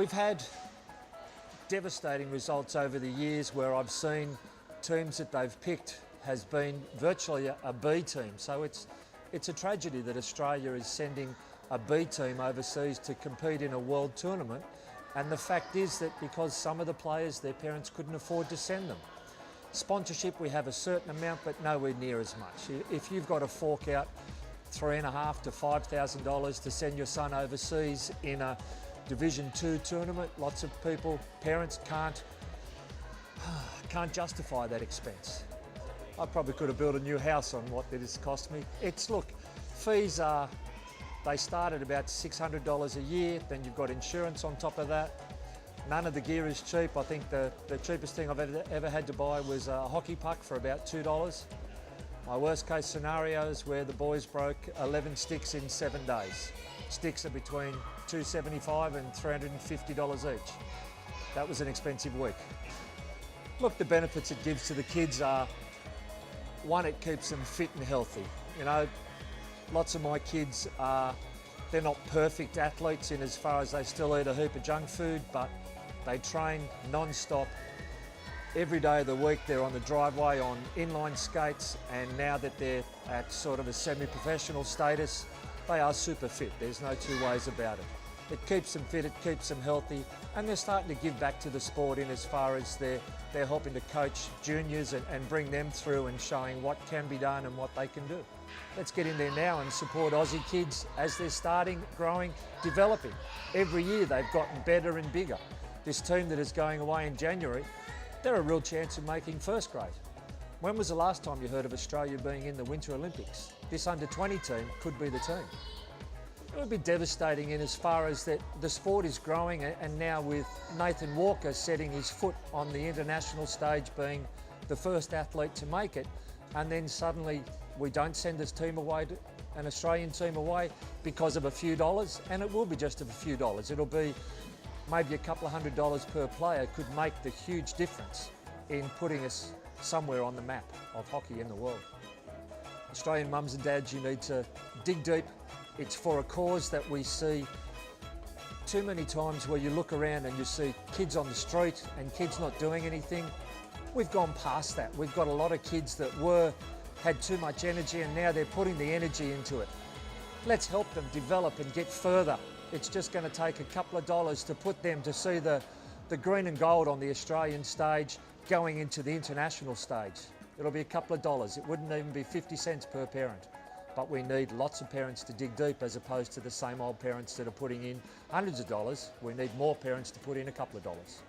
We've had devastating results over the years where I've seen teams that they've picked has been virtually a B team. So it's a tragedy that Australia is sending a B team overseas to compete in a world tournament. And the fact is that because some of the players, their parents couldn't afford to send them. Sponsorship, we have a certain amount, but nowhere near as much. If you've got to fork out $3,500 to $5,000 to send your son overseas in a Division 2 tournament, lots of people, parents can't justify that expense. I probably could have built a new house on what it has cost me. Look, fees they start at about $600 a year, then you've got insurance on top of that. None of the gear is cheap. I think the cheapest thing I've ever had to buy was a hockey puck for about $2. My worst case scenario is where the boys broke 11 sticks in 7 days. Sticks are between $275 and $350 each. That was an expensive week. Look, the benefits it gives to the kids are, one, it keeps them fit and healthy. You know, lots of my kids they're not perfect athletes in as far as they still eat a heap of junk food, but they train non-stop. Every day of the week they're on the driveway on inline skates, and now that they're at sort of a semi-professional status, they are super fit. There's no two ways about it. It keeps them fit, it keeps them healthy, and they're starting to give back to the sport in as far as they're helping to coach juniors and bring them through and showing what can be done and what they can do. Let's get in there now and support Aussie kids as they're starting, growing, developing. Every year they've gotten better and bigger. This team that is going away in January, they're a real chance of making first grade. When was the last time you heard of Australia being in the Winter Olympics? This under-20 team could be the team. It would be devastating in as far as that the sport is growing, and now with Nathan Walker setting his foot on the international stage, being the first athlete to make it, and then suddenly we don't send this team away, an Australian team away, because of a few dollars, and it will be just a few dollars. It'll be maybe a couple of $100 per player, could make the huge difference in putting us somewhere on the map of hockey in the world. Australian mums and dads, you need to dig deep. It's for a cause that we see too many times where you look around and you see kids on the street and kids not doing anything. We've gone past that. We've got a lot of kids that had too much energy, and now they're putting the energy into it. Let's help them develop and get further. It's just going to take a couple of dollars to put them to see the green and gold on the Australian stage going into the international stage. It'll be a couple of dollars. It wouldn't even be 50 cents per parent. But we need lots of parents to dig deep as opposed to the same old parents that are putting in hundreds of dollars. We need more parents to put in a couple of dollars.